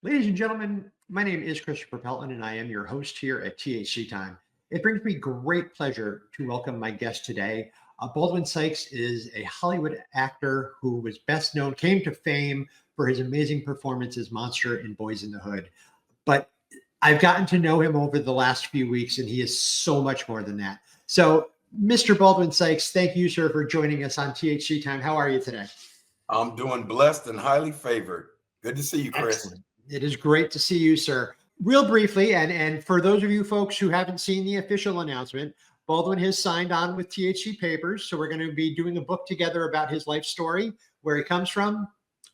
Ladies and gentlemen, my name is Christopher Pelton, and I am your host here at THC Time. It brings me great pleasure to welcome my guest today. Baldwin Sykes is a Hollywood actor who was best known, came to fame for his amazing performance as Monster in Boys in the Hood. But I've gotten to know him over the last few weeks, and he is so much more than that. So, Mr. Baldwin Sykes, thank you, sir, for joining us on THC Time. How are you today? I'm doing blessed and highly favored. Good to see you, Chris. Excellent. It is great to see you, sir. Real briefly, and for those of you folks who haven't seen the official announcement, Baldwin has signed on with THC Papers. So we're going to be doing a book together about his life story, where he comes from,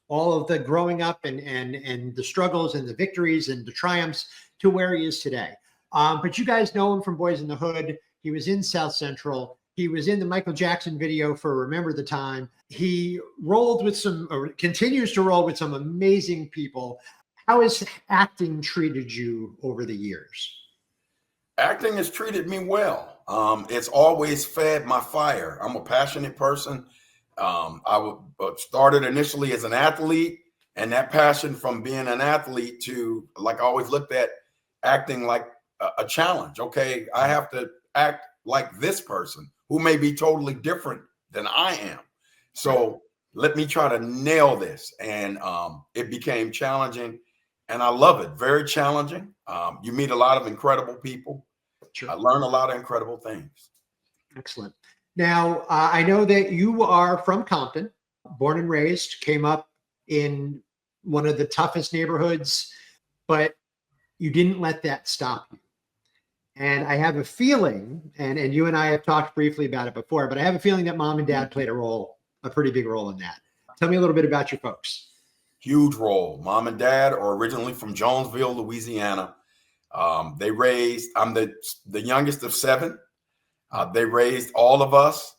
all of the growing up and the struggles and the victories and the triumphs to where he is today. But you guys know him from Boys in the Hood. He was in South Central. He was in the Michael Jackson video for Remember the Time. He rolled with or continues to roll with some amazing people. How has acting treated you over the years? Acting has treated me well. It's always fed my fire. I'm a passionate person. I started initially as an athlete, and that passion from being an athlete to, like, I always looked at acting like a challenge. Okay, I have to act like this person who may be totally different than I am. So let me try to nail this. And it became challenging. And I love it. Very challenging. You meet a lot of incredible people. Sure. I learn a lot of incredible things. Excellent. Now, I know that you are from Compton, born and raised, came up in one of the toughest neighborhoods, but you didn't let that stop you. And I have a feeling, and you and I have talked briefly about it before, but I have a feeling that mom and dad played a pretty big role in that. Tell me a little bit about your folks. Huge role. Mom and dad are originally from Jonesville, Louisiana. I'm the youngest of seven. They raised all of us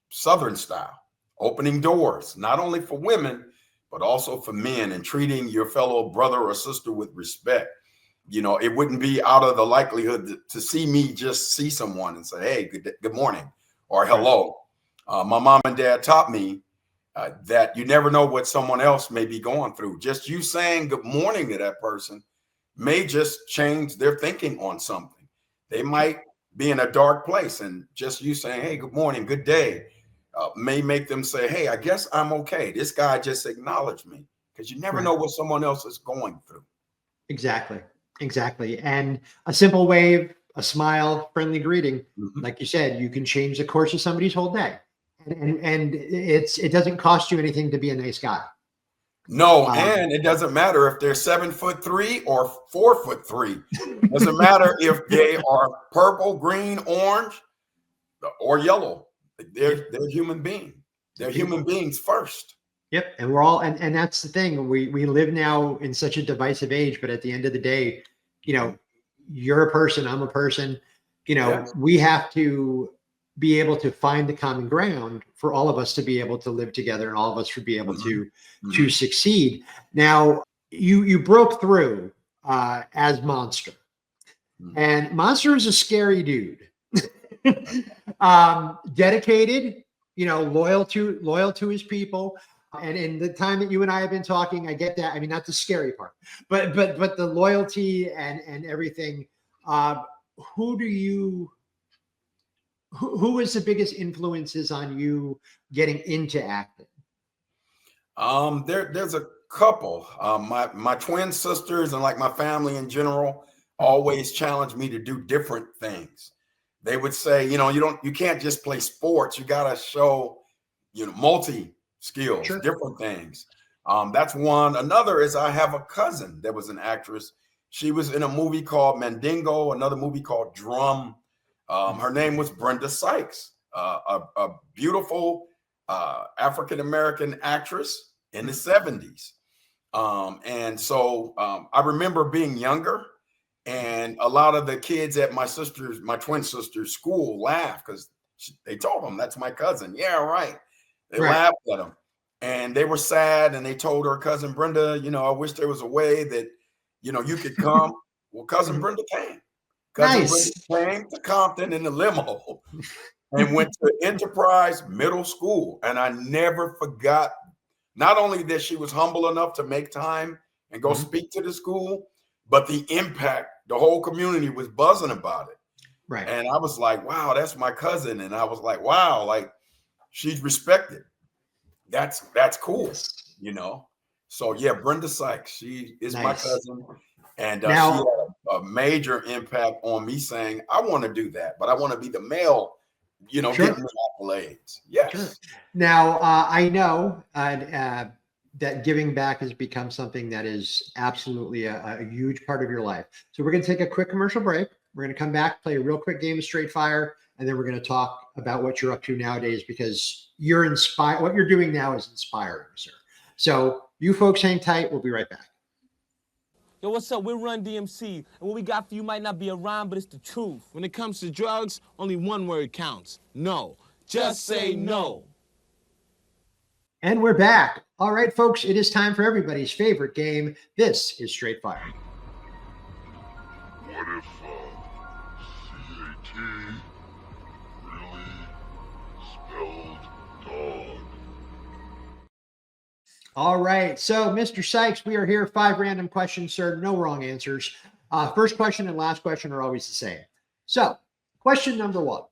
Southern style, opening doors, not only for women, but also for men, and treating your fellow brother or sister with respect. You know, it wouldn't be out of the likelihood to see me just see someone and say, hey, good morning or hello. My mom and dad taught me that you never know what someone else may be going through. Just you saying good morning to that person may just change their thinking on something. They might be in a dark place, and just you saying, hey, good morning, good day, may make them say, hey, I guess I'm okay. This guy just acknowledged me, because you never know what someone else is going through. Exactly. And a simple wave, a smile, friendly greeting, like you said, you can change the course of somebody's whole day. And it doesn't cost you anything to be a nice guy. No, and it doesn't matter if they're 7'3" or 4'3". Doesn't matter if they are purple, green, orange, or yellow. They're human beings. They're human beings first. Yep. And we're all, and that's the thing. We live now in such a divisive age, but at the end of the day, you know, you're a person, I'm a person, you know, we have to be able to find the common ground for all of us to be able to live together, and all of us to be able to succeed. Now, you broke through as Monster, and Monster is a scary dude. Dedicated, you know, loyal to his people. And in the time that you and I have been talking, I get that. I mean, not the scary part, but the loyalty and everything. Who is the biggest influences on you getting into acting? There's a couple. My twin sisters and like my family in general always challenged me to do different things. They would say, you know, you can't just play sports. You got to show, you know, multi skills, different things. That's one. Another is I have a cousin that was an actress. She was in a movie called Mandingo, another movie called Drum. Her name was Brenda Sykes, a beautiful African-American actress in the 70s. And so I remember being younger And a lot of the kids at my twin sister's school laughed because they told them that's my cousin. Yeah, right. They laughed at him and they were sad. And they told her cousin Brenda, I wish there was a way that, you could come. Well, cousin Brenda came. Cousin Brenda came to Compton in the limo and went to Enterprise Middle School. And I never forgot, not only that she was humble enough to make time and go speak to the school, but the impact, the whole community was buzzing about it. Right. And I was like, wow, that's my cousin. And I was like, wow, like she's respected. That's cool, So yeah, Brenda Sykes, she is my cousin. And she had a major impact on me saying, I want to do that, but I want to be the male, getting the accolades. Yes. Sure. Now, I know that giving back has become something that is absolutely a huge part of your life. So we're going to take a quick commercial break. We're going to come back, play a real quick game of Straight Fire, and then we're going to talk about what you're up to nowadays, because you're inspired. What you're doing now is inspiring, sir. So you folks hang tight. We'll be right back. Yo, what's up? We're Run DMC, and what we got for you might not be a rhyme, but it's the truth. When it comes to drugs, only one word counts. No. Just say no. And we're back. All right, folks, it is time for everybody's favorite game. This is Straight Fire. What if CAT really spelled dog? All right, so Mr. Sykes, we are here. 5 random questions, sir. No wrong answers. First question and last question are always the same. So, question number 1.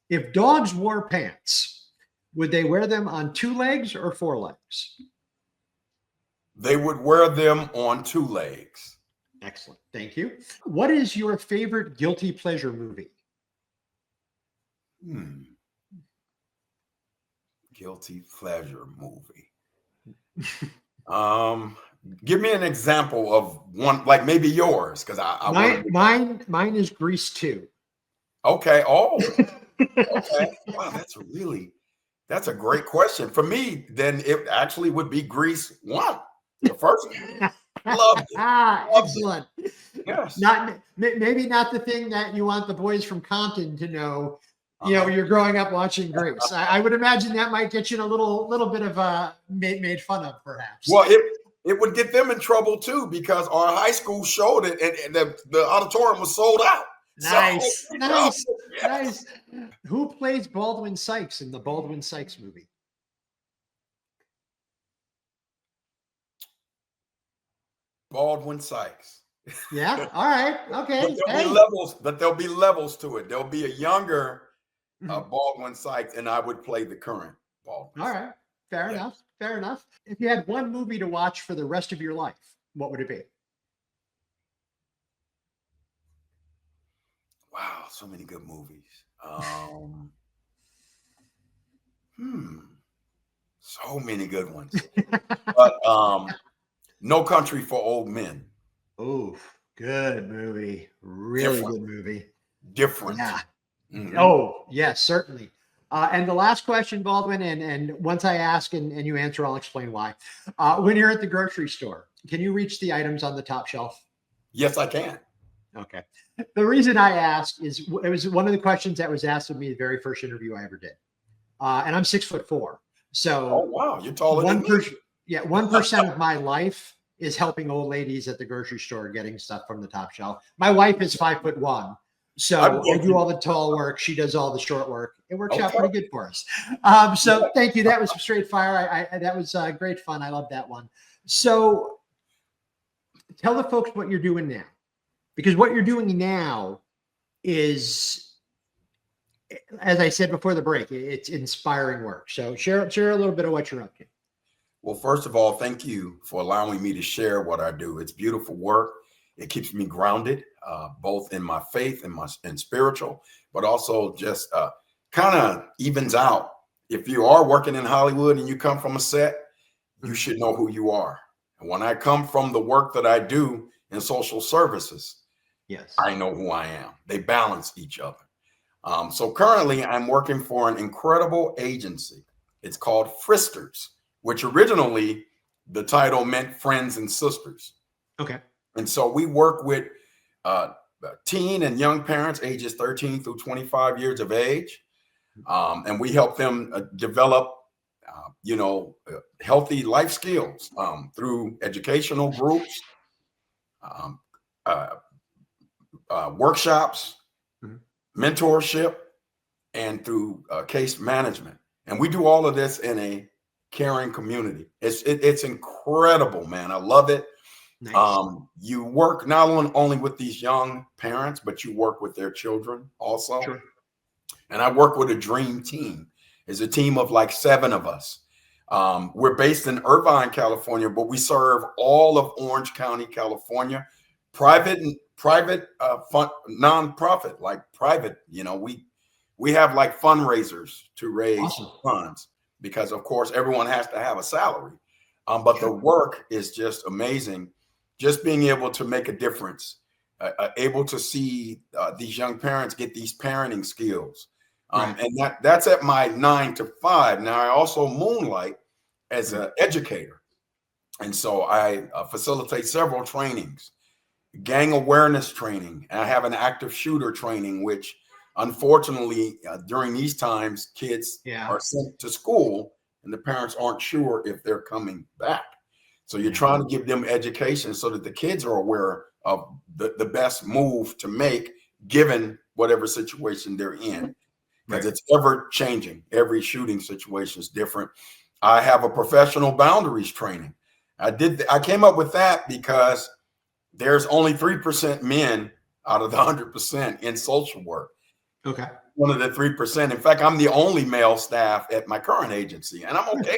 If dogs wore pants, would they wear them on 2 legs or 4 legs? They would wear them on 2 legs. Excellent. Thank you. What is your favorite guilty pleasure movie? Guilty pleasure movie. Give me an example of one, like maybe yours, because mine is Grease 2. Okay. Oh, okay. Wow, that's a great question. For me, then it actually would be Grease 1, the first one. Loved it. Excellent. It. Yes. Maybe not the thing that you want the boys from Compton to know. You're growing up watching Grease. I would imagine that might get you in a little bit of made fun of, perhaps. Well, it would get them in trouble too, because our high school showed it, and the auditorium was sold out. Nice, so, nice, yes. Nice. Who plays Baldwin Sykes in the Baldwin Sykes movie? Baldwin Sykes. Yeah. All right. Okay. There'll be levels to it. There'll be a younger Baldwin Sykes, and I would play the current Baldwin. All right. Fair enough. Fair enough. If you had one movie to watch for the rest of your life, what would it be? Wow, so many good movies. So many good ones. But No Country for Old Men. Oh, good movie. Really good movie. Different. Yeah. Oh, yes, certainly. And the last question, Baldwin, and once I ask and you answer, I'll explain why. When you're at the grocery store, can you reach the items on the top shelf? Yes, I can. Okay. The reason I ask is it was one of the questions that was asked of me the very first interview I ever did. And I'm 6'4". So oh wow, you're taller than me. Yeah, 1% of my life is helping old ladies at the grocery store getting stuff from the top shelf. My wife is 5'1". So I do all the tall work. She does all the short work. It works out pretty good for us. So thank you. That was straight fire. That was great fun. I love that one. So tell the folks what you're doing now, because what you're doing now is, as I said before the break, it's inspiring work. So share a little bit of what you're up to. Well, first of all, thank you for allowing me to share what I do. It's beautiful work. It keeps me grounded, both in my faith and spiritual, but also just kind of evens out. If you are working in Hollywood and you come from a set, you should know who you are. And when I come from the work that I do in social services, yes, I know who I am. They balance each other. So currently I'm working for an incredible agency. It's called Fristers, which originally the title meant friends and sisters. Okay. And so we work with teen and young parents ages 13 through 25 years of age. And we help them develop, healthy life skills through educational groups, workshops, mentorship, and through case management. And we do all of this in a caring community. It's incredible, man. I love it. Nice. You work not only with these young parents, but you work with their children also. Sure. And I work with a dream team. It's a team of like 7 of us. We're based in Irvine, California, but we serve all of Orange County, California. Private, nonprofit, like private. We have like fundraisers to raise funds because, of course, everyone has to have a salary. But the work is just amazing. Just being able to make a difference, able to see these young parents get these parenting skills. And that's at my 9 to 5. Now, I also moonlight as an educator. And so I facilitate several trainings, gang awareness training. And I have an active shooter training, which unfortunately, during these times, kids are sent to school and the parents aren't sure if they're coming back. So you're trying to give them education so that the kids are aware of the best move to make given whatever situation they're in. Because it's ever changing. Every shooting situation is different. I have a professional boundaries training. I came up with that because there's only 3% men out of the 100% in social work. Okay. One of the 3%. In fact, I'm the only male staff at my current agency, and I'm okay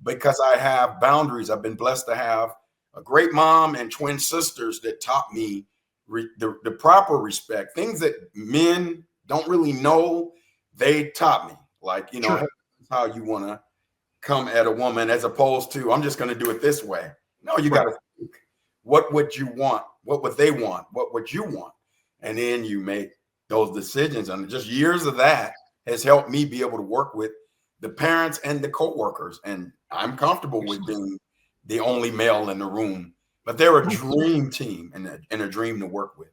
because I have boundaries. I've been blessed to have a great mom and twin sisters that taught me the proper respect, things that men don't really know. They taught me, like, how you want to come at a woman as opposed to, I'm just going to do it this way. No, you got to think, what would you want? What would they want? What would you want? And then you make those decisions. And just years of that has helped me be able to work with the parents and the coworkers. And I'm comfortable with being the only male in the room, but they're a dream team and a dream to work with.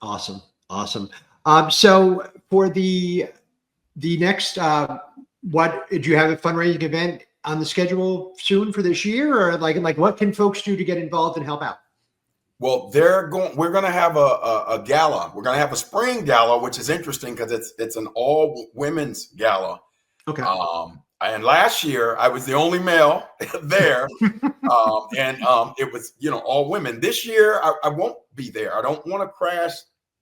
Awesome. So for the next, what do you have a fundraising event on the schedule soon for this year, or like what can folks do to get involved and help out? Well, we're going to have a gala. We're going to have a spring gala, which is interesting because it's an all women's gala. Okay. And last year I was the only male there. And it was, all women. This year I won't be there. I don't want to crash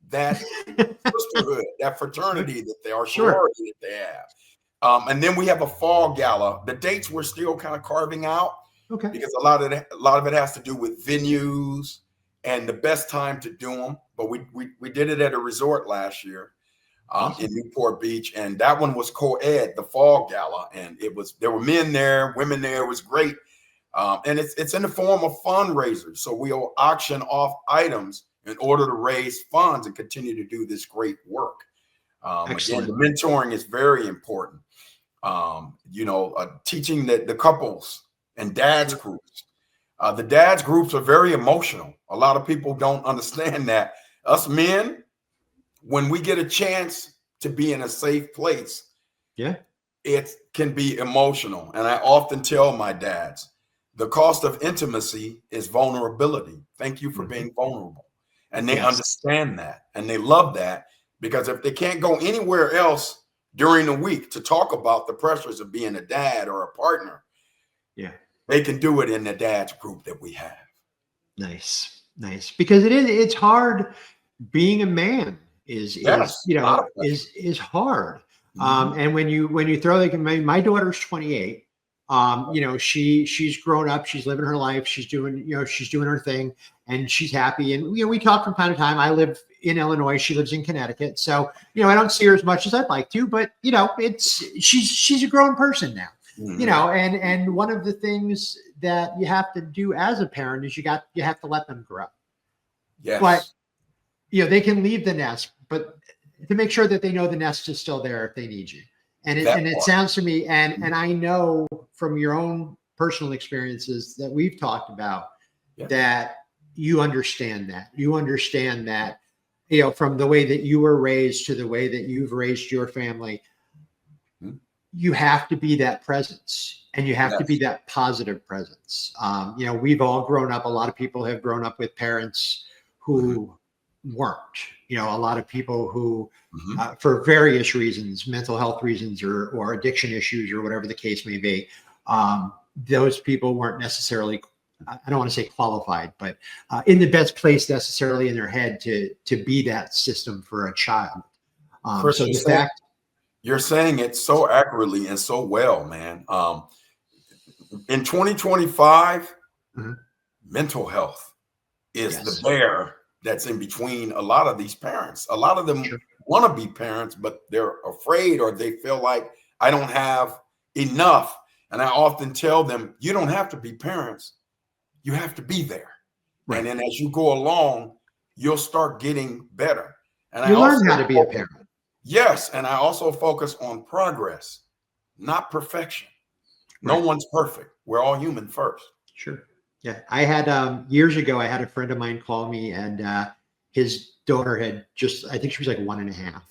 that sisterhood, that fraternity that they are, sorority that they have. And then we have a fall gala. The dates we're still kind of carving out, because a lot of it has to do with venues and the best time to do them. But we did it at a resort last year in Newport Beach, and that one was co-ed, the fall gala, and there were men there, women there. It was great, and it's in the form of fundraisers. So we'll auction off items in order to raise funds and continue to do this great work. Again, the mentoring is very important. Teaching the couples and dads groups. The dads groups are very emotional. A lot of people don't understand that. Us men, when we get a chance to be in a safe place, it can be emotional. And I often tell my dads, the cost of intimacy is vulnerability. Thank you for being vulnerable. And they understand that and they love that, because if they can't go anywhere else during the week to talk about the pressures of being a dad or a partner, they can do it in the dads group that we have. Nice. Because it's hard. Being a man is hard. And when you throw, like, my daughter's 28. She's grown up, she's living her life, she's doing her thing, and she's happy. And we talk from time to time. I live in Illinois, she lives in Connecticut, so I don't see her as much as I'd like to, but she's a grown person now. And one of the things that you have to do as a parent is you have to let them grow. But they can leave the nest, but to make sure that they know the nest is still there if they need you. And it sounds to me, and I know from your own personal experiences that we've talked about, that you understand that. You understand that from the way that you were raised to the way that you've raised your family, you have to be that presence, and you have to be that positive presence. We've all grown up. A lot of people have grown up with parents who weren't, a lot of people who, for various reasons, mental health reasons or addiction issues or whatever the case may be, those people weren't necessarily, I don't want to say qualified, but in the best place necessarily in their head to be that system for a child. So the fact you're saying it so accurately and so well, man. In 2025, mental health is the bear that's in between a lot of these parents. A lot of them want to be parents, but they're afraid, or they feel like I don't have enough. And I often tell them, you don't have to be parents. You have to be there. Right. And then as you go along, you'll start getting better. And you learn how to be a parent. Yes. And I also focus on progress, not perfection. No one's perfect. We're all human first. Sure. Yeah. I had years ago, I had a friend of mine call me, and his daughter had I think she was like 1.5.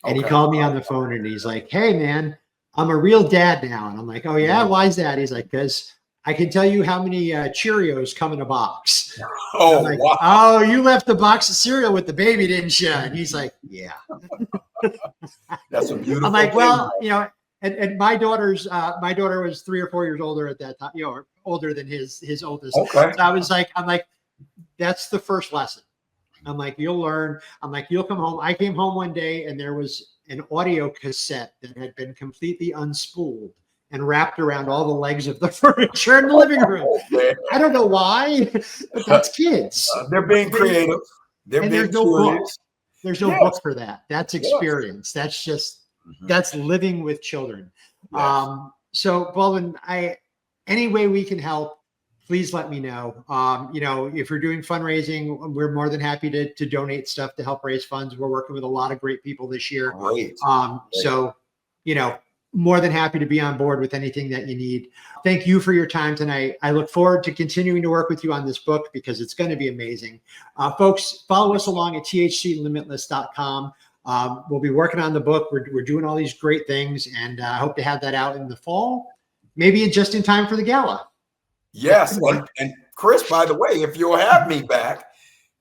And he called me on the phone and he's like, "Hey man, I'm a real dad now." And I'm like, "Oh yeah, why is that?" He's like, "Because I can tell you how many Cheerios come in a box." Oh, like, wow. "Oh, you left the box of cereal with the baby, didn't you?" And he's like, "Yeah." That's a beautiful I'm like, thing. well, and my daughter was 3 or 4 years older at that time, older than his oldest. Okay. So I'm like, that's the first lesson. I'm like, you'll learn. I'm like, you'll come home. I came home one day and there was an audio cassette that had been completely unspooled and wrapped around all the legs of the furniture in the living room. I don't know why, but that's kids. They're being creative. They're being there's no book. There's no book for that. That's experience. That's just, that's living with children. Yes. So Baldwin, any way we can help, please let me know. If you're doing fundraising, we're more than happy to donate stuff to help raise funds. We're working with a lot of great people this year. Great. So, more than happy to be on board with anything that you need. Thank you for your time tonight. I look forward to continuing to work with you on this book because it's going to be amazing. Folks, follow us along at thclimitless.com. We'll be working on the book. We're doing all these great things, and I hope to have that out in the fall, maybe just in time for the gala. Yes. And Chris, by the way, if you'll have me back,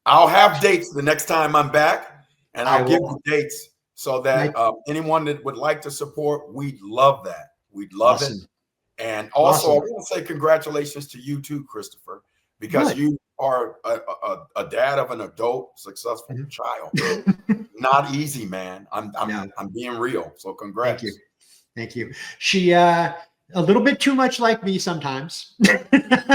I'll have dates the next time I'm back, and I'll give you dates so that anyone that would like to support, we'd love that. We'd love it. And also, I want to say congratulations to you too, Christopher, because you are a dad of an adult, successful child. Not easy, man. I'm being real. So congrats. Thank you. She a little bit too much like me sometimes,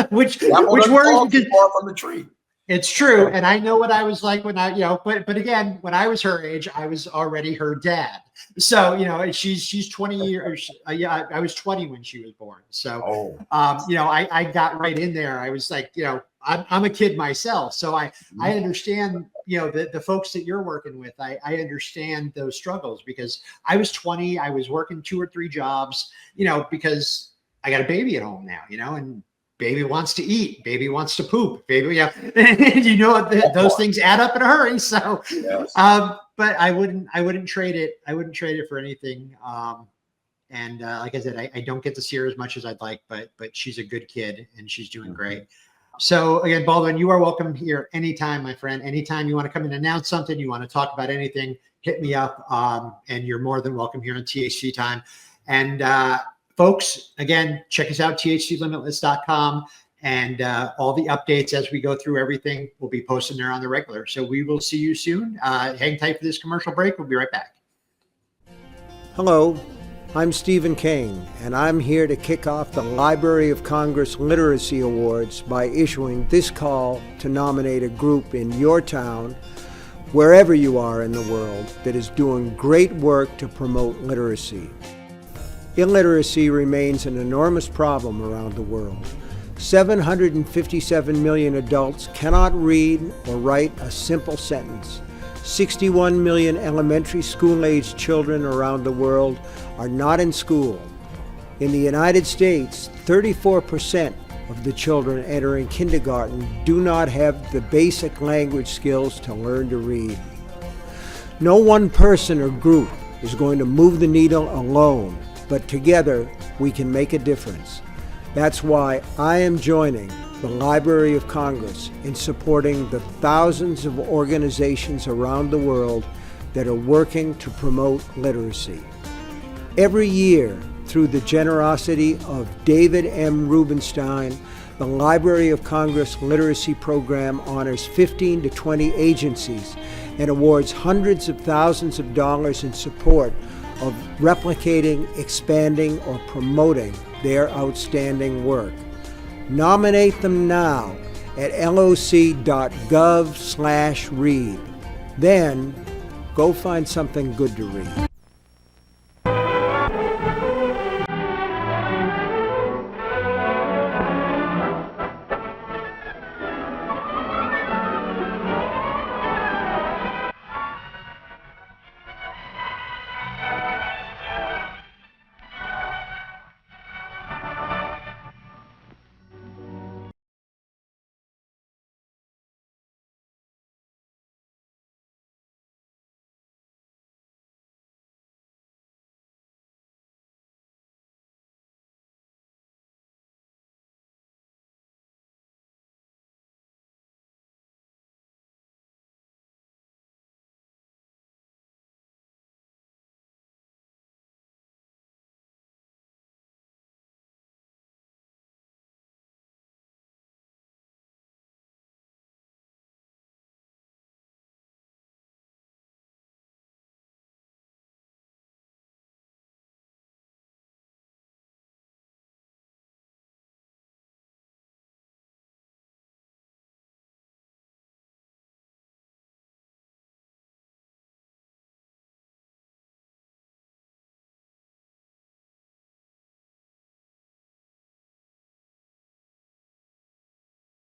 which worries me. Far from the tree. It's true. And I know what I was like when but again, when I was her age, I was already her dad. So, she's 20 years. I was 20 when she was born. So, I got right in there. I was like, I'm a kid myself. So I understand, the folks that you're working with, I understand those struggles because I was 20, I was working 2 or 3 jobs, because I got a baby at home now, and baby wants to eat, baby wants to poop, baby, those things add up in a hurry. So, but I wouldn't trade it. I wouldn't trade it for anything. And like I said, I don't get to see her as much as I'd like, but she's a good kid and she's doing great. So again, Baldwin, you are welcome here anytime, my friend. Anytime you want to come and announce something, you want to talk about anything, hit me up. And you're more than welcome here on THC Time. And folks, again, check us out, thclimitless.com. And all the updates as we go through everything will be posted there on the regular. So we will see you soon. Hang tight for this commercial break. We'll be right back. Hello, I'm Stephen Kane, and I'm here to kick off the Library of Congress Literacy Awards by issuing this call to nominate a group in your town, wherever you are in the world, that is doing great work to promote literacy. Illiteracy remains an enormous problem around the world. 757 million adults cannot read or write a simple sentence. 61 million elementary school-aged children around the world are not in school. In the United States, 34% of the children entering kindergarten do not have the basic language skills to learn to read. No one person or group is going to move the needle alone, but together we can make a difference. That's why I am joining the Library of Congress in supporting the thousands of organizations around the world that are working to promote literacy. Every year, through the generosity of David M. Rubenstein, the Library of Congress Literacy Program honors 15 to 20 agencies and awards hundreds of thousands of dollars in support of replicating, expanding, or promoting their outstanding work. Nominate them now at loc.gov/read. Then, go find something good to read.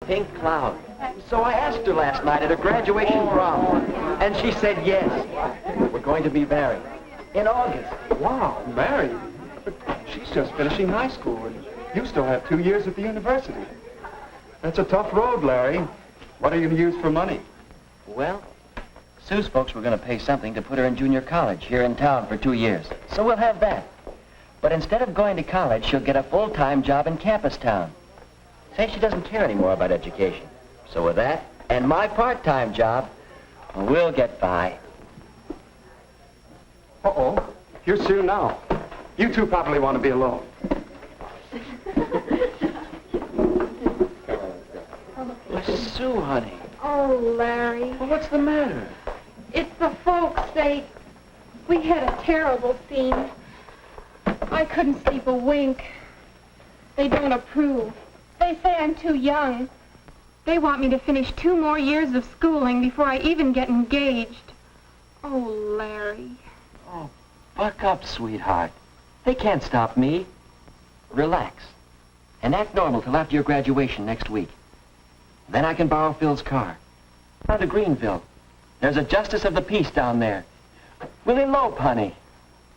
Pink cloud. So I asked her last night at her graduation prom, and she said yes. We're going to be married in August. Wow, married? But she's just finishing high school, and you still have 2 years at the university. That's a tough road, Larry. What are you going to use for money? Well, Sue's folks were going to pay something to put her in junior college here in town for 2 years. So we'll have that. But instead of going to college, she'll get a full-time job in campus town. Say she doesn't care anymore about education. So with that, and my part-time job, we'll get by. Uh-oh. Here's Sue now. You two probably want to be alone. Sue, honey. Oh, Larry. Well, what's the matter? It's the folks. We had a terrible scene. I couldn't sleep a wink. They don't approve. They say I'm too young. They want me to finish 2 more years of schooling before I even get engaged. Oh, Larry. Oh, buck up, sweetheart. They can't stop me. Relax. And act normal till after your graduation next week. Then I can borrow Phil's car. Down to Greenville. There's a justice of the peace down there. We'll elope, honey.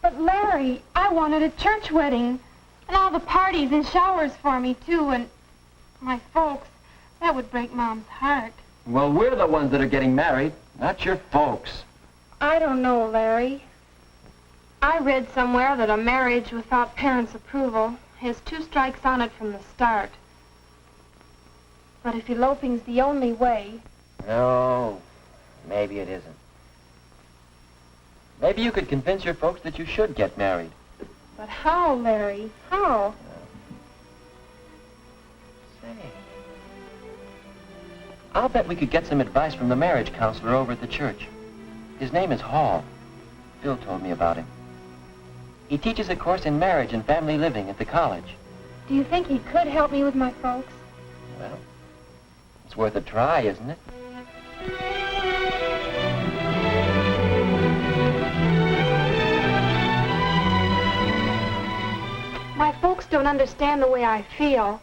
But, Larry, I wanted a church wedding. And all the parties and showers for me, too, and my folks. That would break Mom's heart. Well, we're the ones that are getting married, not your folks. I don't know, Larry. I read somewhere that a marriage without parents' approval has 2 strikes on it from the start. But if eloping's the only way... No, maybe it isn't. Maybe you could convince your folks that you should get married. But how, Larry? How? Say, I'll bet we could get some advice from the marriage counselor over at the church. His name is Hall. Phil told me about him. He teaches a course in marriage and family living at the college. Do you think he could help me with my folks? Well, it's worth a try, isn't it? My folks don't understand the way I feel.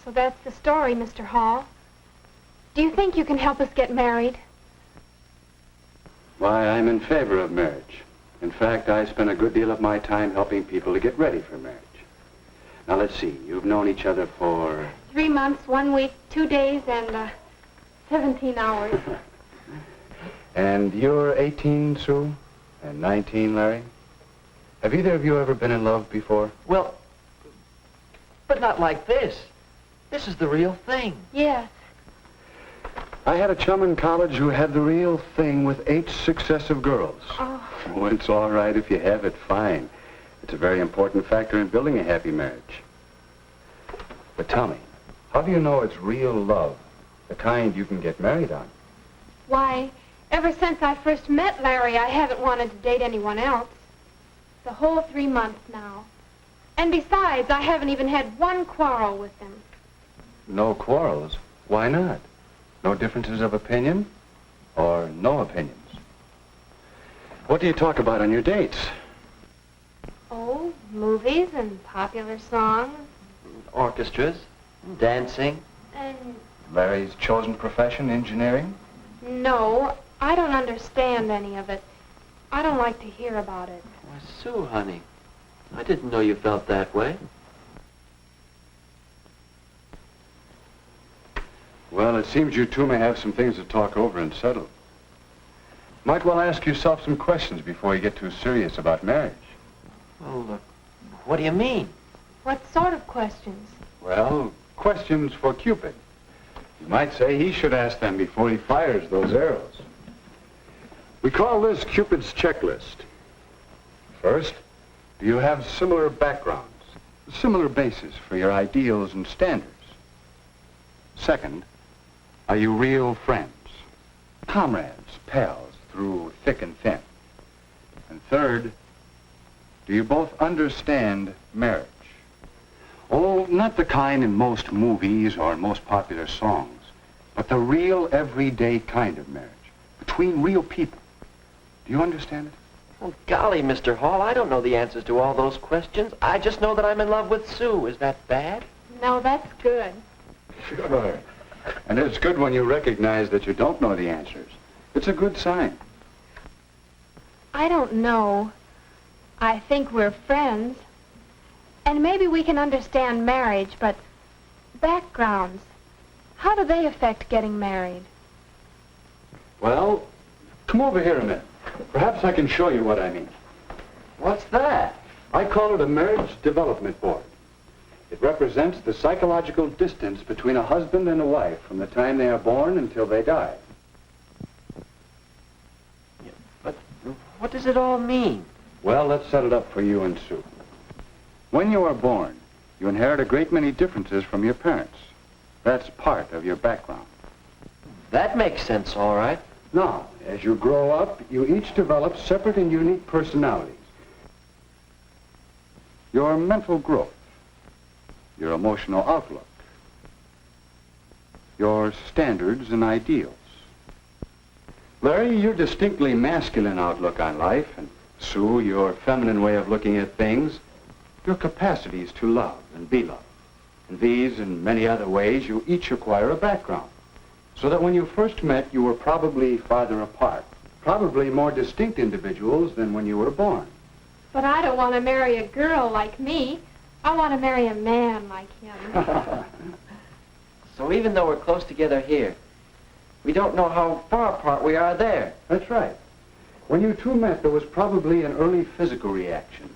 So that's the story, Mr. Hall. Do you think you can help us get married? Why, I'm in favor of marriage. In fact, I spend a good deal of my time helping people to get ready for marriage. Now, let's see. You've known each other for... 3 months, 1 week, 2 days, and 17 hours. And you're 18, Sue? And 19, Larry? Have either of you ever been in love before? Well, but not like this. This is the real thing. Yes. I had a chum in college who had the real thing with 8 successive girls. Oh. Oh, it's all right if you have it, fine. It's a very important factor in building a happy marriage. But tell me, how do you know it's real love, the kind you can get married on? Why, ever since I first met Larry, I haven't wanted to date anyone else. The whole 3 months now. And besides, I haven't even had one quarrel with him. No quarrels? Why not? No differences of opinion? Or no opinions? What do you talk about on your dates? Oh, movies and popular songs. Orchestras, dancing. And Larry's chosen profession, engineering? no, I don't understand any of it. I don't like to hear about it. Why, Sue, honey, I didn't know you felt that way. Well, it seems you two may have some things to talk over and settle. Might well ask yourself some questions before you get too serious about marriage. Well, what do you mean? What sort of questions? Well, questions for Cupid. You might say he should ask them before he fires those arrows. We call this Cupid's checklist. First, do you have similar backgrounds, similar bases for your ideals and standards? Second, are you real friends, comrades, pals through thick and thin? And third, do you both understand marriage? Oh, not the kind in most movies or in most popular songs, but the real everyday kind of marriage, between real people. Do you understand it? Well, golly, Mr. Hall, I don't know the answers to all those questions. I just know that I'm in love with Sue. Is that bad? No, that's good. Sure. And it's good when you recognize that you don't know the answers. It's a good sign. I don't know. I think we're friends. And maybe we can understand marriage, but backgrounds, how do they affect getting married? Well, come over here a minute. Perhaps I can show you what I mean. What's that? I call it a marriage development board. It represents the psychological distance between a husband and a wife from the time they are born until they die. But what does it all mean? Well, let's set it up for you and Sue. When you are born, you inherit a great many differences from your parents. That's part of your background. That makes sense, all right. Now, as you grow up, you each develop separate and unique personalities. Your mental growth, your emotional outlook, your standards and ideals. Larry, your distinctly masculine outlook on life, and Sue, your feminine way of looking at things, your capacities to love and be loved. In these and many other ways, you each acquire a background, so that when you first met, you were probably farther apart, probably more distinct individuals than when you were born. But I don't want to marry a girl like me. I want to marry a man like him. So even though we're close together here, we don't know how far apart we are there. That's right. When you two met, there was probably an early physical reaction,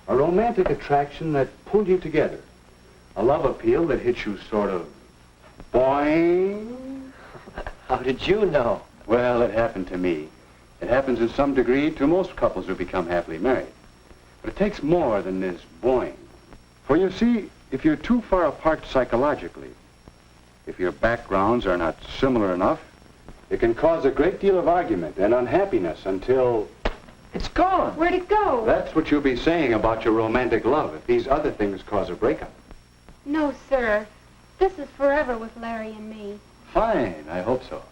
a romantic attraction that pulled you together, a love appeal that hit you sort of boing. How did you know? Well, it happened to me. It happens in some degree to most couples who become happily married. But it takes more than this boing. For you see, if you're too far apart psychologically, if your backgrounds are not similar enough, it can cause a great deal of argument and unhappiness until... It's gone. Where'd it go? That's what you'll be saying about your romantic love if these other things cause a breakup. No, sir. This is forever with Larry and me. Fine, I hope so.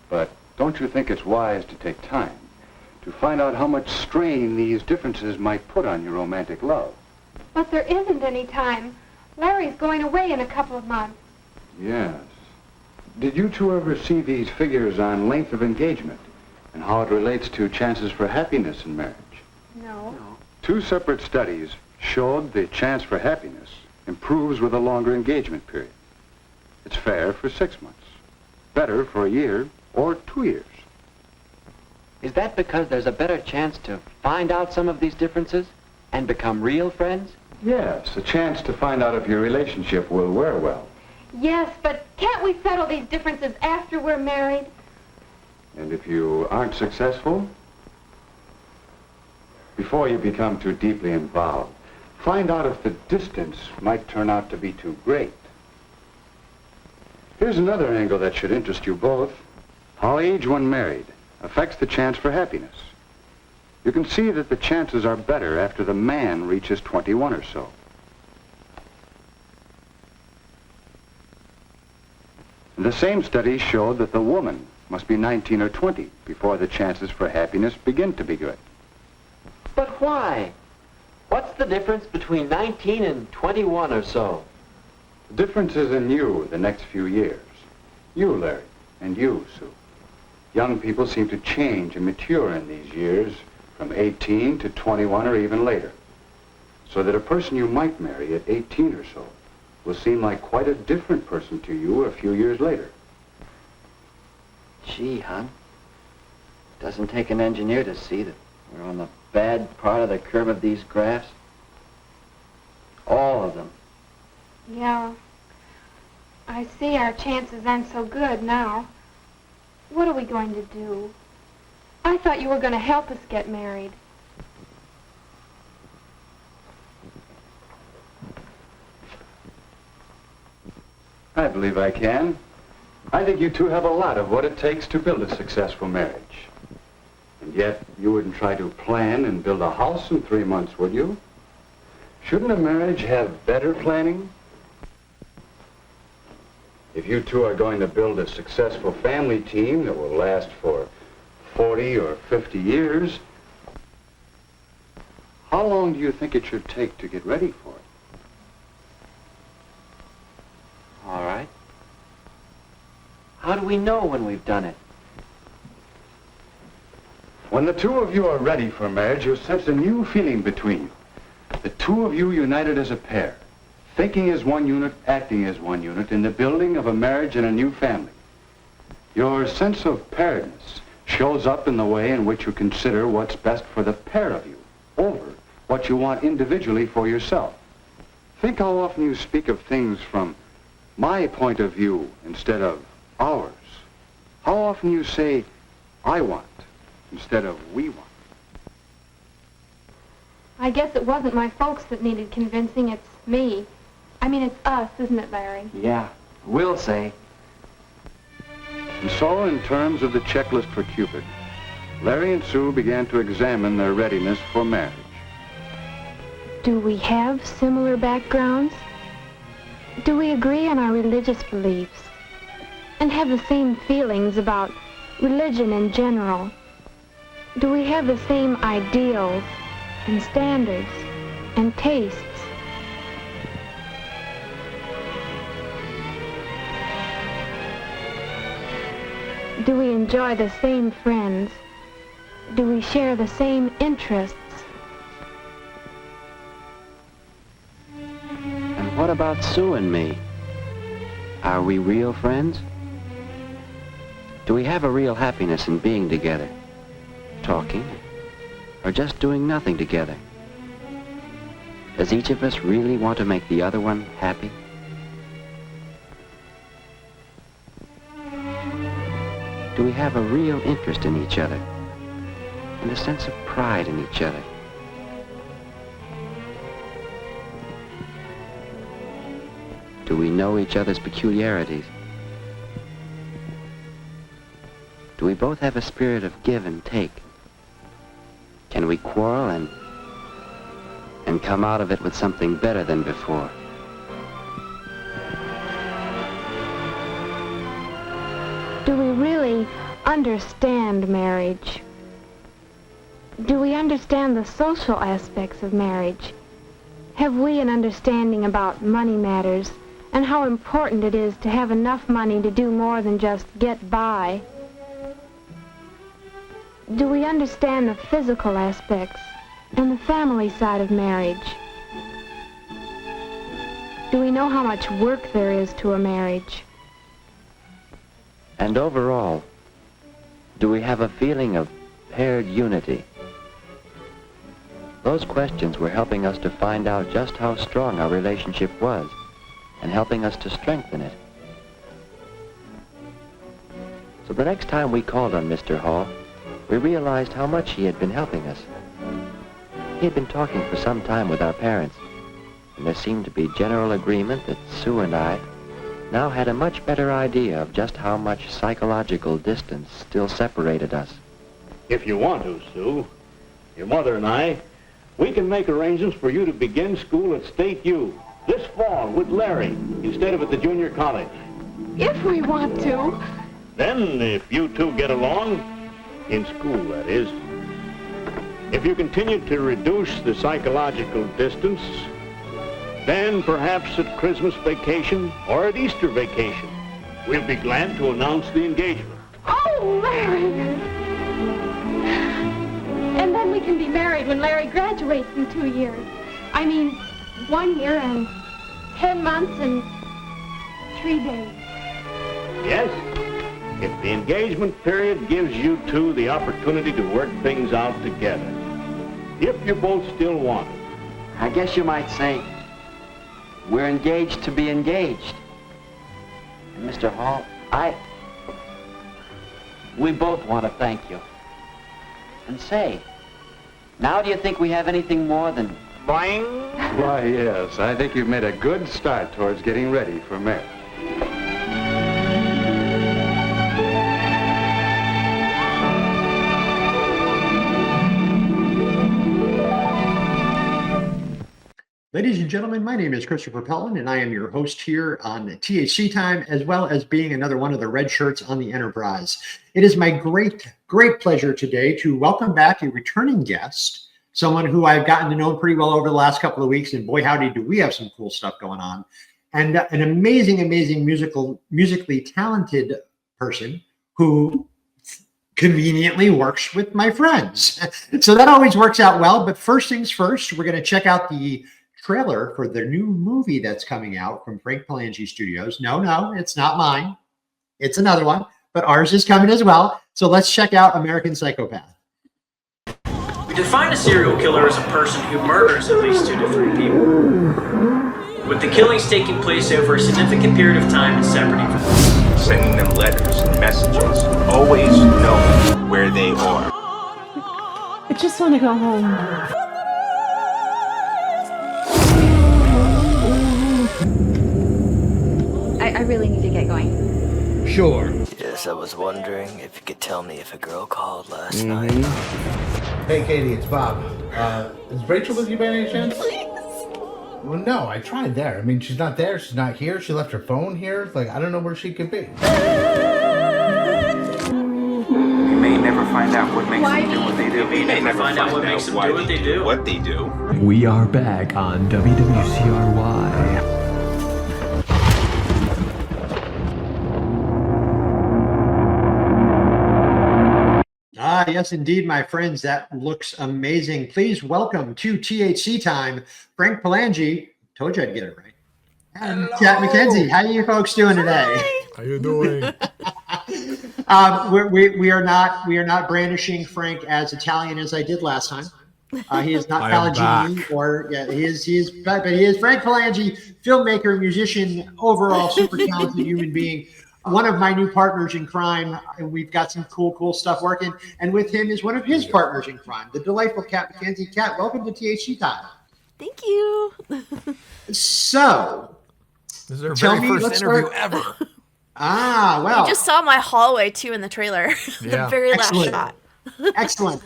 But don't you think it's wise to take time to find out how much strain these differences might put on your romantic love? But there isn't any time. Larry's going away in a couple of months. Yes. Did you two ever see these figures on length of engagement and how it relates to chances for happiness in marriage? No. Two separate studies showed the chance for happiness improves with a longer engagement period. It's fair for 6 months, better for a year or 2 years. Is that because there's a better chance to find out some of these differences and become real friends? Yes, a chance to find out if your relationship will wear well. Yes, but can't we settle these differences after we're married? And if you aren't successful, before you become too deeply involved, find out if the distance might turn out to be too great. Here's another angle that should interest you both. How age when married affects the chance for happiness. You can see that the chances are better after the man reaches 21 or so. The same study showed that the woman must be 19 or 20 before the chances for happiness begin to be good. But why? What's the difference between 19 and 21 or so? The difference is in you the next few years. You, Larry, and you, Sue. Young people seem to change and mature in these years from 18 to 21 or even later. So that a person you might marry at 18 or so will seem like quite a different person to you a few years later. Gee, hon. Doesn't take an engineer to see that we're on the bad part of the curve of these graphs. All of them. Yeah. I see our chances aren't so good now. What are we going to do? I thought you were going to help us get married. I believe I can. I think you two have a lot of what it takes to build a successful marriage. And yet, you wouldn't try to plan and build a house in 3 months, would you? Shouldn't a marriage have better planning? If you two are going to build a successful family team that will last for 40 or 50 years, how long do you think it should take to get ready for it? All right. How do we know when we've done it? When the two of you are ready for marriage, you'll sense a new feeling between you. The two of you united as a pair, thinking as one unit, acting as one unit in the building of a marriage and a new family. Your sense of pairedness shows up in the way in which you consider what's best for the pair of you over what you want individually for yourself. Think how often you speak of things from my point of view instead of ours. How often you say, I want, instead of we want. I guess it wasn't my folks that needed convincing, it's me. I mean, it's us, isn't it, Larry? Yeah, we'll say. And so, in terms of the checklist for Cupid, Larry and Sue began to examine their readiness for marriage. Do we have similar backgrounds? Do we agree on our religious beliefs? And have the same feelings about religion in general? Do we have the same ideals and standards and tastes? Do we enjoy the same friends? Do we share the same interests? And what about Sue and me? Are we real friends? Do we have a real happiness in being together? Talking? Or just doing nothing together? Does each of us really want to make the other one happy? Do we have a real interest in each other and a sense of pride in each other? Do we know each other's peculiarities? Do we both have a spirit of give and take? Can we quarrel and come out of it with something better than before? Do we really understand marriage? Do we understand the social aspects of marriage? Have we an understanding about money matters and how important it is to have enough money to do more than just get by? Do we understand the physical aspects and the family side of marriage? Do we know how much work there is to a marriage? And overall, do we have a feeling of paired unity? Those questions were helping us to find out just how strong our relationship was and helping us to strengthen it. So the next time we called on Mr. Hall, we realized how much he had been helping us. He had been talking for some time with our parents, and there seemed to be general agreement that Sue and I now had a much better idea of just how much psychological distance still separated us. If you want to, Sue, your mother and I, we can make arrangements for you to begin school at State U this fall with Larry instead of at the junior college. If we want to. Then, if you two get along, in school, that is, if you continue to reduce the psychological distance, then perhaps at Christmas vacation or at Easter vacation, we'll be glad to announce the engagement. Oh, Larry! And then we can be married when Larry graduates in 2 years. I mean, 1 year and 10 months and 3 days. Yes, if the engagement period gives you two the opportunity to work things out together. If you both still want it. I guess you might say we're engaged to be engaged. And Mr. Hall, we both want to thank you. And say, now do you think we have anything more than buying? Why, yes, I think you've made a good start towards getting ready for marriage. Ladies and gentlemen, my name is Christopher Pellin, and I am your host here on THC Time, as well as being another one of the red shirts on the Enterprise. It is my great pleasure today to welcome back a returning guest, someone who I've gotten to know pretty well over the last couple of weeks, and boy, howdy, do we have some cool stuff going on. And an amazing musically talented person who conveniently works with my friends. So that always works out well. But first things first, we're going to check out the trailer for the new movie that's coming out from Frank Palangi Studios. No, it's not mine. It's another one, but ours is coming as well. So let's check out American Psychopath. We define a serial killer as a person who murders at least 2 to 3 people, with the killings taking place over a significant period of time in separate events. Sending them letters and messages, always know where they are. I just want to go home. I really need to get going. Sure. Yes, I was wondering if you could tell me if a girl called last night. Hey, Katie, it's Bob. Is Rachel with you by any chance? Please. Well, no, I tried there. I mean, she's not there. She's not here. She left her phone here. Like, I don't know where she could be. You may never find out what makes them do what they do. You may never find out what makes them do what they do. We are back on WWCRY. Ah, yes, indeed, my friends. That looks amazing. Please welcome to THC Time, Frank Palangi. Told you I'd get it right. And Kat McKenzie. How are you folks doing today? How you doing? We are not brandishing Frank as Italian as I did last time. He is not Palangini, or he is Frank Palangi, filmmaker, musician, overall super talented human being. One of my new partners in crime, and we've got some cool stuff working. And with him is one of his partners in crime, the delightful Kat McKenzie. Kat, welcome to THC Time. Thank you. So, this is our very first interview ever. Ah, well. You just saw my hallway too in the trailer. The very last shot. Excellent.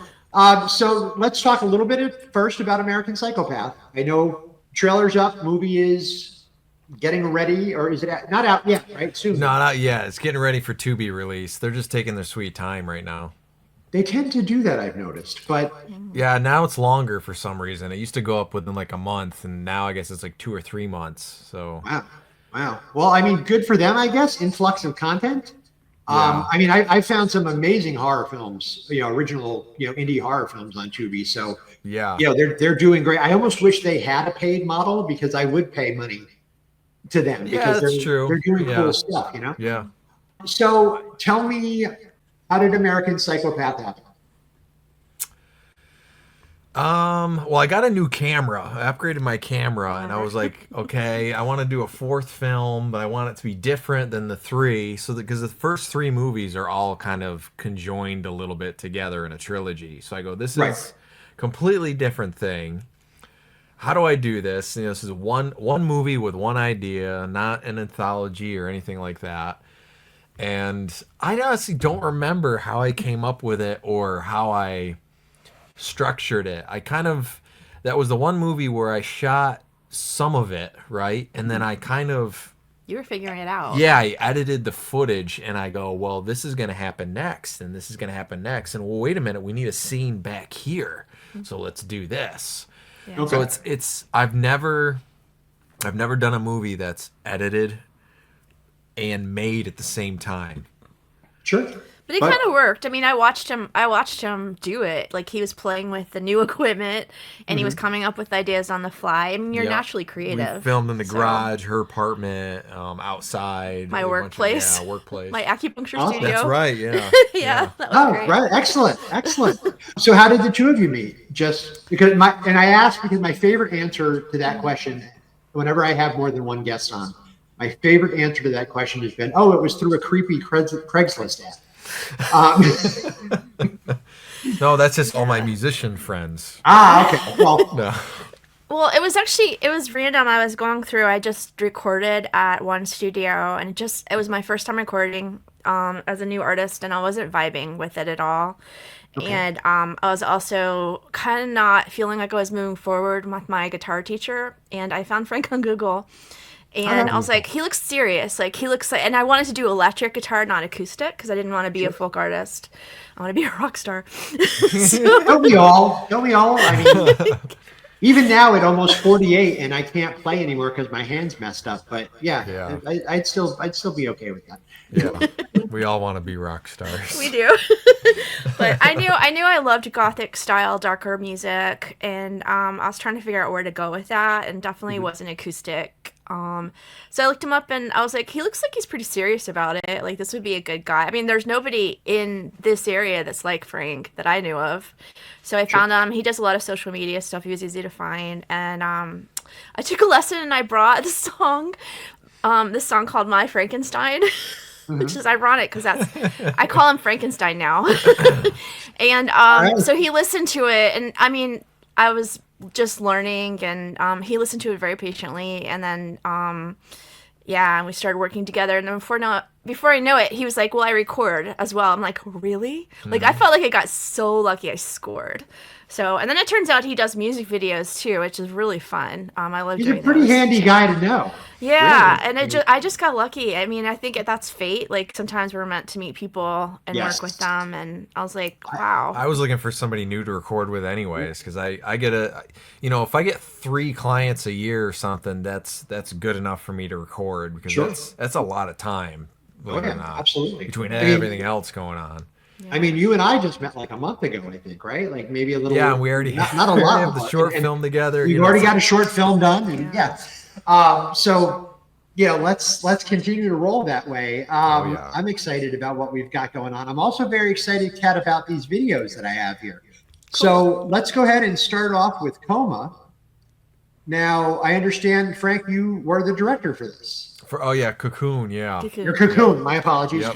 So let's talk a little bit first about American Psychopath. I know trailer's up, movie is getting ready, or is it not out yet, right? Soon. Not out yet. It's getting ready for to be released. They're just taking their sweet time right now. They tend to do that, I've noticed, but yeah, now it's longer for some reason. It used to go up within like a month, and now I guess it's like 2 or 3 months. So wow. Well, I mean, good for them, I guess. Influx of content. I mean, I found some amazing horror films, original, indie horror films on Tubi. So they're doing great. I almost wish they had a paid model because I would pay money to them because that's true. They're doing cool stuff, Yeah. So tell me, how did American Psychopath happen? Well, I got a new camera. I upgraded my camera, and I was like, okay, I want to do a fourth film, but I want it to be different than the three. So because the first three movies are all kind of conjoined a little bit together in a trilogy. So I go, this is completely different thing. How do I do this? You know, this is one movie with one idea, not an anthology or anything like that. And I honestly don't remember how I came up with it or how I structured it. That was the one movie where I shot some of it, right? And then I You were figuring it out. Yeah, I edited the footage and I go, well, this is going to happen next and this is going to happen next. And well, wait a minute, we need a scene back here. So let's do this. Yeah. Okay. So I've never done a movie that's edited and made at the same time. Sure. But it kind of worked. I mean, I watched him do it. Like, he was playing with the new equipment, and he was coming up with ideas on the fly. I mean, you're naturally creative. We filmed in the garage, her apartment, outside. My workplace. Workplace. My acupuncture studio. That's right, yeah. yeah, that was great. Right. Excellent. So how did the two of you meet? Just because I asked because my favorite answer to that question, whenever I have more than one guest on, my favorite answer to that question has been, it was through a creepy Craigslist ad. No, that's just all my musician friends. Okay. Well, no. Well, it was random. I was going through, I just recorded at one studio, and it was my first time recording as a new artist, and I wasn't vibing with it at all. Okay. And I was also kind of not feeling like I was moving forward with my guitar teacher, and I found Frank on Google. And I was like, he looks serious. Like, and I wanted to do electric guitar, not acoustic, because I didn't want to be a folk artist. I want to be a rock star. Don't we all? I mean, even now at almost 48, and I can't play anymore because my hand's messed up. But yeah. I'd still be okay with that. Yeah, we all want to be rock stars. We do. But I knew I loved gothic style, darker music, and I was trying to figure out where to go with that, and definitely wasn't acoustic. So I looked him up and I was like, he looks like he's pretty serious about it. Like, this would be a good guy. I mean, there's nobody in this area that's like Frank that I knew of. So I found him. He does a lot of social media stuff. He was easy to find. And I took a lesson and I brought this song called My Frankenstein, which is ironic because I call him Frankenstein now. And so he listened to it, and I mean, I was just learning, and he listened to it very patiently, and then and we started working together, and then before I know it, he was like, well, I record as well. I'm like, really? Like, I felt like I got so lucky I scored. So, and then it turns out he does music videos too, which is really fun. I love doing those. He's a pretty handy guy to know. Yeah, really. And I just got lucky. I mean, I think that's fate. Like, sometimes we're meant to meet people and work with them, and I was like, wow. I was looking for somebody new to record with anyways, because I get if I get 3 clients a year or something, that's good enough for me to record, because that's a lot of time. Absolutely. Between everything else going on. I mean, you and I just met like a month ago, I think, right? Like maybe a little. Yeah, we already not a lot. have the short film together. We've already got a short film done, and so let's continue to roll that way. I'm excited about what we've got going on. I'm also very excited, Kat, about these videos that I have here. Cool. So let's go ahead and start off with Coma. Now, I understand, Frank, you were the director for this. Cocoon, yeah. You're Cocoon. My apologies. Yep.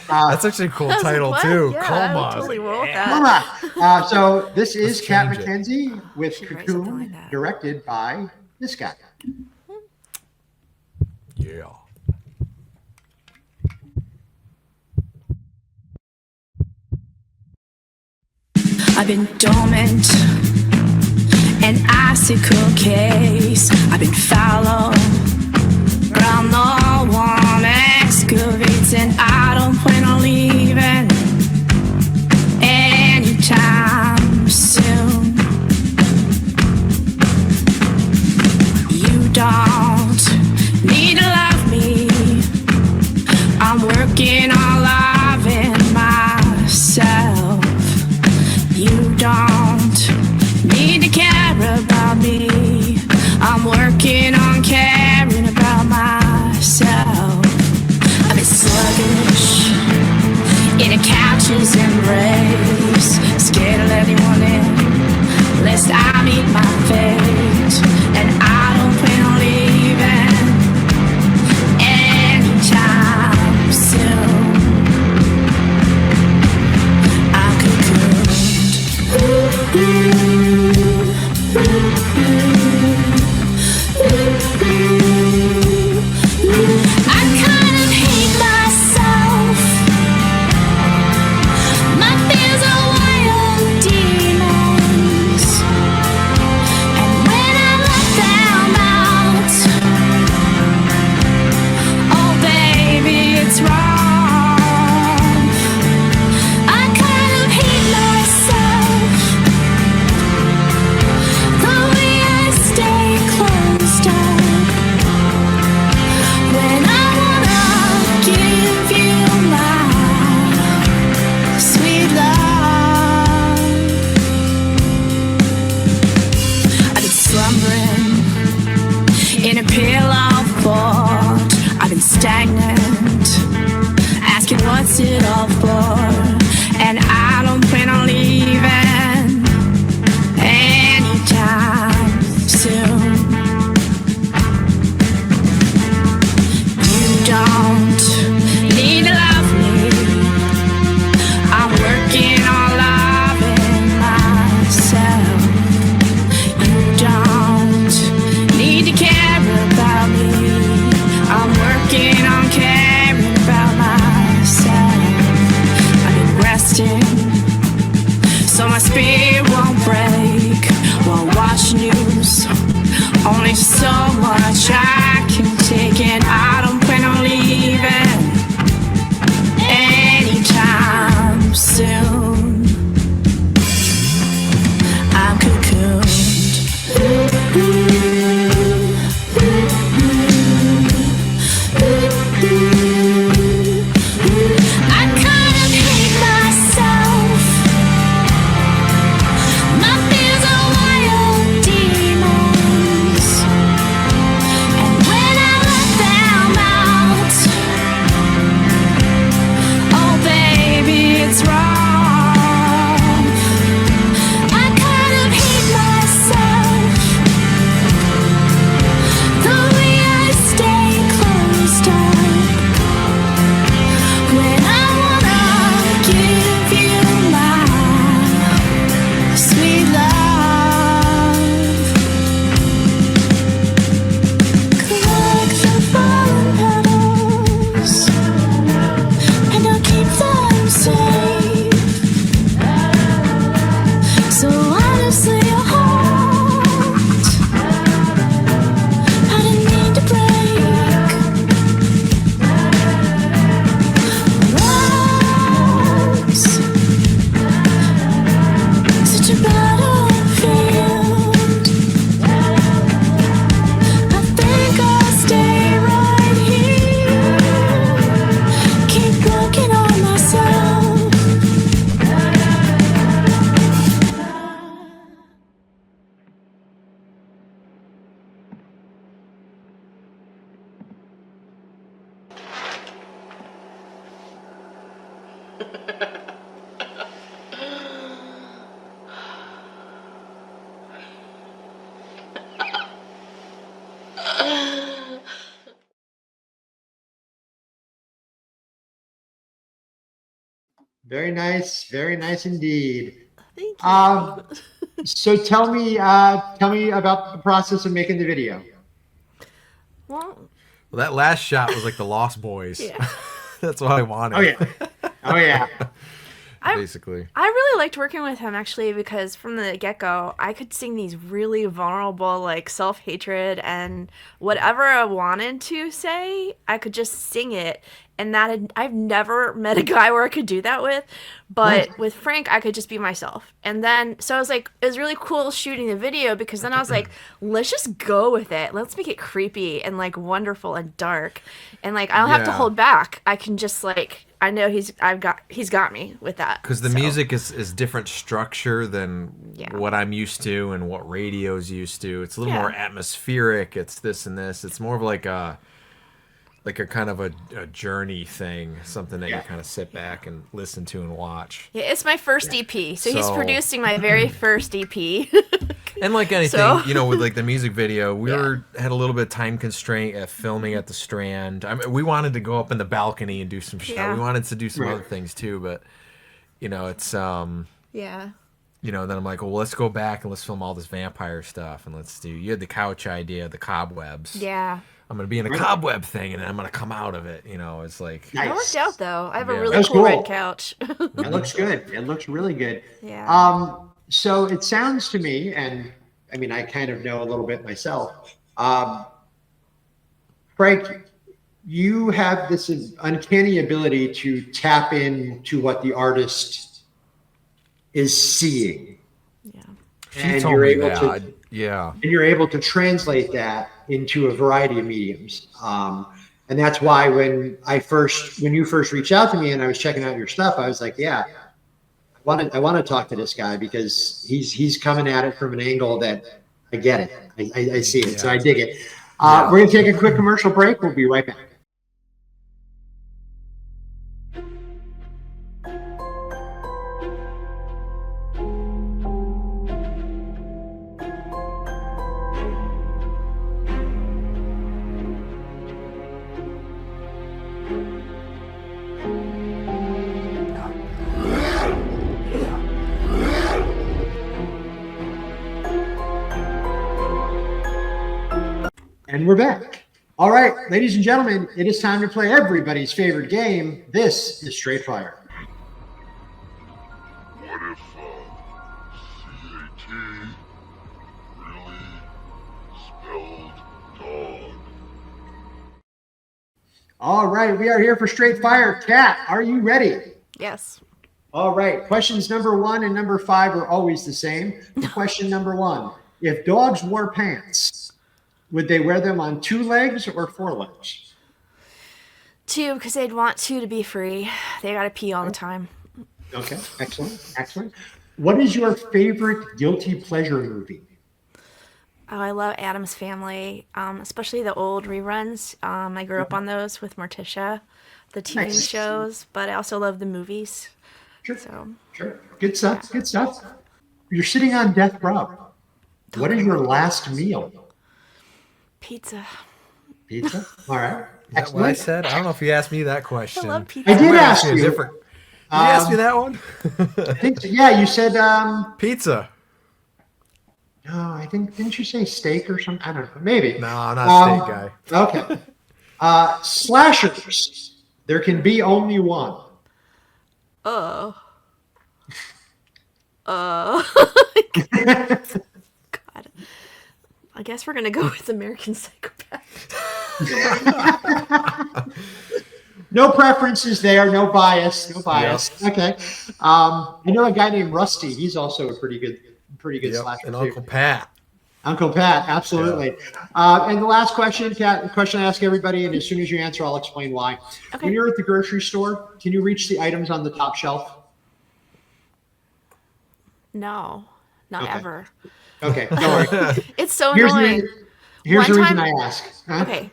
That's actually a cool title too. Yeah, Coma. Totally roll with that. Coma. So this is Kat McKenzie with Cocoon, directed by this guy. Yeah. I've been dormant, an icicle case. I've been fallow, but I'm no one excavates, and I don't plan on leaving anytime soon. You don't need to love me. I'm working on loving myself. You don't need to care about me. I'm working on caring about myself. I've been sluggish in a couch's embrace, scared to let anyone in. lest I meet my fate. And I don't plan on leaving anytime soon. I'm I kind of hate myself. My fears are wild demons, and when I let them out, oh baby, it's wrong. I kind of hate myself, the way I stay closed up. When I wanna give you my sweet love, I've been slumbering in a pillow fort. I've been stagnant, asking what's it all for. And I don't plan on leaving anytime soon. You don't need to love me. I'm working on loving myself. You don't need to care about me. I'm working on caring about myself. I've been resting so my spirit won't break. Won't watch news, only so much I can take, and I don't plan on leaving anytime soon. I'm I kind of hate myself. My fears are wild demons, and when I let them out, oh baby, it's wrong. I kind of hate myself, the way I stay closed up. When I wanna give you my sweet love, collect the fallen petals, and I'll keep them safe. So honestly, your heart, I didn't mean to break. Was such a battlefield. I think I'll stay right here, keep working on myself. Very nice indeed. Thank you. So tell me about the process of making the video. Well, Well, that last shot was like the Lost Boys. yeah. That's what I wanted. Oh yeah, oh yeah. Basically. I really liked working with him actually because from the get-go, I could sing these really vulnerable, like self-hatred and whatever I wanted to say, I could just sing it. And I've never met a guy where I could do that with, but with Frank, I could just be myself. And then, so I was like, it was really cool shooting the video because then I was like, let's just go with it. Let's make it creepy and like wonderful and dark. And like, I don't have to hold back. I can just like, I know he's got me with that. Because the music is different structure than what I'm used to and what radio's used to. It's a little more atmospheric. It's this and this. It's more of like a like a kind of a journey thing, something that you kind of sit back and listen to and watch. Yeah, it's my first EP, so he's producing my very first EP. And like anything, you know, with like the music video, we had a little bit of time constraint at filming at the Strand. I mean, we wanted to go up in the balcony and do some shit. We wanted to do some other things too, but you know, it's yeah. You know, then I'm like, well, let's go back and let's film all this vampire stuff, and you had the couch idea, the cobwebs. Yeah. I'm gonna be in a cobweb thing, and then I'm gonna come out of it. You know, it's like it worked out though. I have a really cool red couch. It looks good. It looks really good. Yeah. So it sounds to me, and I mean, I kind of know a little bit myself. Frank, you have this uncanny ability to tap into what the artist is seeing. Yeah. And you're able to, yeah. And you're able to translate that into a variety of mediums. And that's why when you first reached out to me and I was checking out your stuff, I was like, yeah, I want to talk to this guy because he's coming at it from an angle that I get it. I see it. So I dig it. We're going to take a quick commercial break. We'll be right back. And we're back. All right, ladies and gentlemen, it is time to play everybody's favorite game. This is Straight Fire. What if CAT really spelled dog? All right, we are here for Straight Fire. Kat, are you ready? Yes. All right, questions number 1 and number 5 are always the same. Question number 1, if dogs wore pants, would they wear them on 2 legs or 4 legs? 2, because they'd want 2 to be free. They gotta pee all the time. Okay, excellent. What is your favorite guilty pleasure movie? Oh, I love Addams Family, especially the old reruns. I grew up on those with Morticia, the TV shows, but I also love the movies. Sure. Good stuff. You're sitting on death row. What is your last meal? Pizza. All right. That's what I said. I don't know if you asked me that question. I love pizza. I did ask you. Did you ask me that one? I think so. Yeah, you said pizza. No, I think didn't you say steak or something? I don't know. Maybe. No, I'm not a steak guy. Okay. Slashers. There can be only one. God. I guess we're gonna go with American Psychopath. No preferences there, no bias. Yep. Okay. I know a guy named Rusty. He's also a pretty good slasher. And Uncle Pat. Uncle Pat, absolutely. Yeah. And the last question, Kat, the question I ask everybody, and as soon as you answer, I'll explain why. Okay. When you're at the grocery store, can you reach the items on the top shelf? No, not ever. Okay, don't worry. It's so annoying. Here's the reason I ask. Huh? Okay.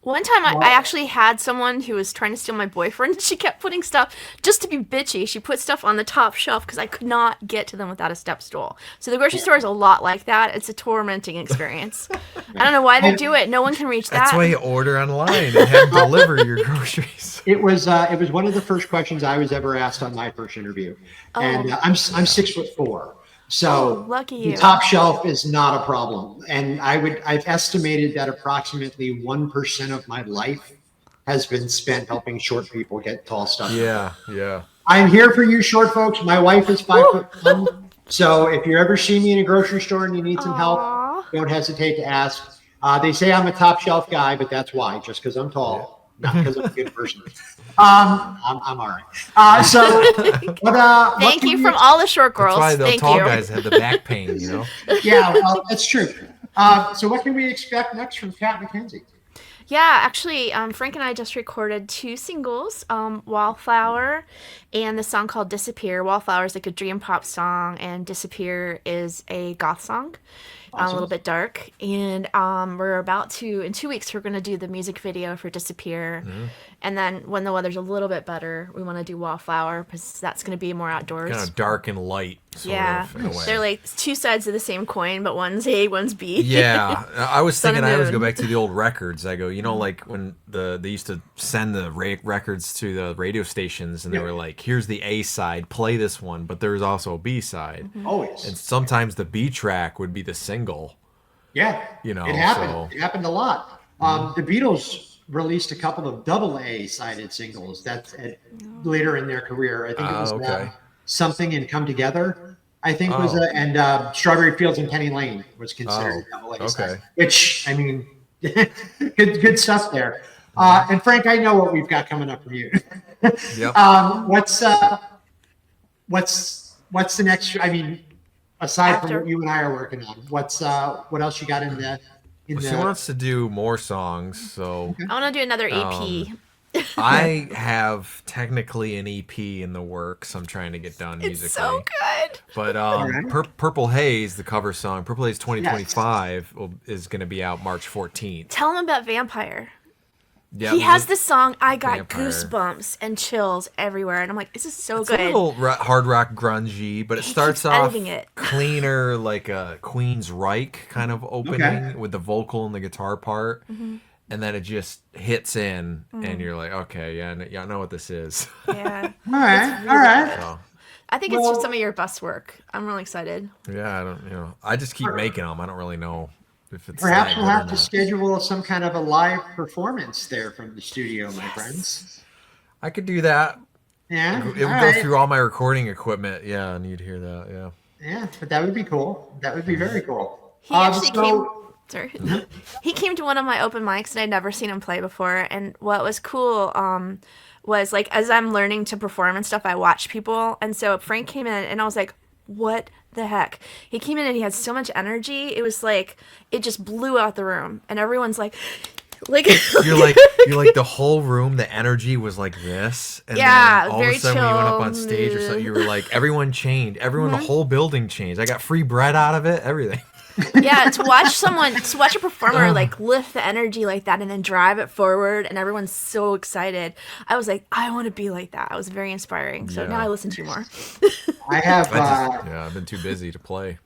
One time I actually had someone who was trying to steal my boyfriend. She kept putting stuff, just to be bitchy, she put stuff on the top shelf because I could not get to them without a step stool. So the grocery store is a lot like that. It's a tormenting experience. I don't know why they do it. No one can reach that. That's why you order online and have them deliver your groceries. It was one of the first questions I was ever asked on my first interview. Oh. And I'm 6'4". So lucky you. The top shelf is not a problem. And I've estimated that approximately 1% of my life has been spent helping short people get tall stuff. Yeah. I'm here for you short folks. My wife is 5'1". So if you ever see me in a grocery store and you need some help, don't hesitate to ask. They say I'm a top shelf guy, but that's why, just because I'm tall, not because I'm a good person. I'm all right. Thank you from all the short girls. That's why the tall guys have the back pain, you know? Yeah, well, that's true. So what can we expect next from Kat McKenzie? Yeah, actually, Frank and I just recorded 2 singles, Wallflower and the song called Disappear. Wallflower is like a dream pop song, and Disappear is a goth song. A little bit dark, and we're about to, in 2 weeks, we're going to do the music video for Disappear, and then when the weather's a little bit better, we want to do Wallflower, because that's going to be more outdoors. Kind of dark and light, sort of, in a way. They're like two sides of the same coin, but one's A, one's B. Yeah, I was Sun thinking and I always moon. go back to the old records. I go, you know, like when they used to send the records to the radio stations, and they were like, here's the A side, play this one, but there's also a B side. Always. And sometimes the B track would be the single. Yeah, you know, it happened. so- It happened a lot. The Beatles released a couple of double A sided singles. That's later in their career. I think it was Something and Come Together. I think was and Strawberry Fields and Penny Lane was considered double A side. Which, I mean, good stuff there. And Frank, I know what we've got coming up from you. Yep. What's the next? I mean, aside from what you and I are working on, what else you got in the? She wants to do more songs, so I want to do another EP. I have technically an EP in the works. I'm trying to get done musically. It's so good. But Purple Haze, the cover song, Purple Haze 2025 is going to be out March 14th. Tell him about Vampire. Yeah, he has this song. I got Vampire. goosebumps and chills everywhere, and I'm like, this is so It's good. a little hard rock grungy, but it starts keeps off editing it. cleaner, like a Queen's Reich kind of opening with the vocal and the guitar part, and then it just hits in, and you're like, okay, yeah, I know what this is. Yeah. All right. So, I think it's just some of your best work. I'm really excited. yeah, I just keep making them. I don't really know if it's Perhaps that we'll good or have to not. schedule some kind of a live performance there from the studio, my friends. I could do that. Yeah. It would go All right. through all my recording equipment. Yeah, and you'd hear that. Yeah. Yeah, but that would be cool. That would be very cool. He actually came. Sorry. Mm-hmm. He came to one of my open mics, and I'd never seen him play before. And what was cool was like as I'm learning to perform and stuff, I watch people. And so Frank came in, and I was like, "What the heck?" He came in, and he had so much energy. It was like it just blew out the room, and everyone's like. You're like the whole room. The energy was like this, and Yeah, then all very of a sudden when you went up chill. on stage or something, you were like everyone changed. Everyone, the whole building changed. I got free bread out of it. Everything. Yeah, to watch a performer like lift the energy like that and then drive it forward, and everyone's so excited. I was like, I want to be like that. It was very inspiring. So now I listen to you more. I have. I've been too busy to play.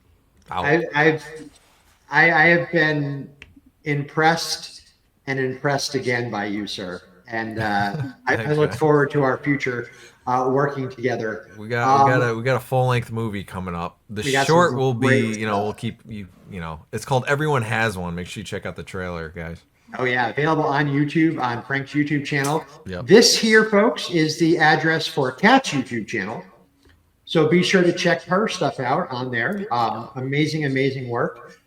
I have been impressed and impressed again by you, sir. And I look forward to our future working together. We got a full length movie coming up. The We got short some will great be, we'll keep you. It's called Everyone Has One. Make sure you check out the trailer, guys. Oh yeah, available on YouTube, on Frank's YouTube channel. Yep. This here, folks, is the address for Kat's YouTube channel. So be sure to check her stuff out on there. Amazing work.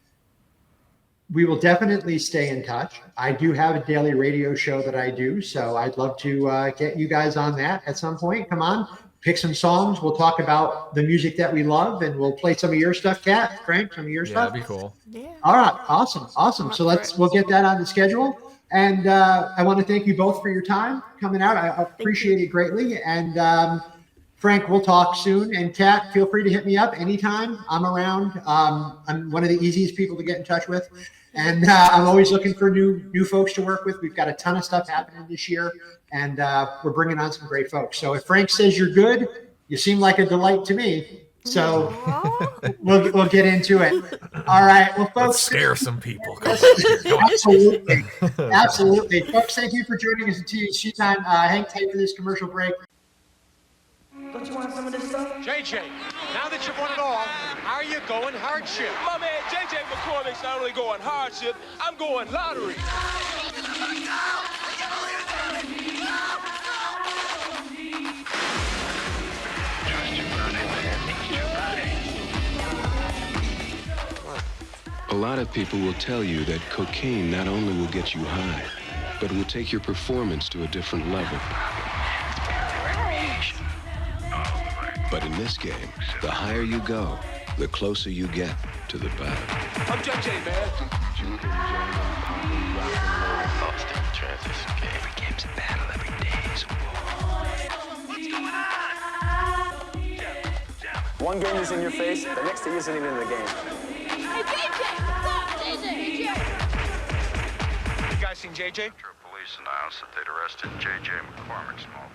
We will definitely stay in touch. I do have a daily radio show that I do, so I'd love to get you guys on that at some point. Come on, pick some songs. We'll talk about the music that we love, and we'll play some of your stuff, Kat, Frank, some of your stuff. That'd be cool. All right, awesome. So we'll get that on the schedule. And I want to thank you both for your time coming out. I appreciate it greatly. And Frank, we'll talk soon. And Kat, feel free to hit me up anytime. I'm around. I'm one of the easiest people to get in touch with. And I'm always looking for new folks to work with. We've got a ton of stuff happening this year, and we're bringing on some great folks. So if Frank says you're good, you seem like a delight to me. So we'll get into it. All right. Well, folks, Let's scare some people. Come Absolutely. Folks, thank you for joining us at THC Time. Hang tight for this commercial break. Don't you want some of this stuff? JJ, now that you've won it all, how are you going hardship? My man JJ McCormick's not only going hardship, I'm going lottery. A lot of people will tell you that cocaine not only will get you high, but will take your performance to a different level. But in this game, the higher you go, the closer you get to the battle. I'm JJ, man. Every game's a battle, every day is a war. What's going on? One game is in your face, the next day isn't even in the game. Hey, JJ! Stop! JJ! You guys seen JJ? Police announced that they'd arrested J.J. McCormick, small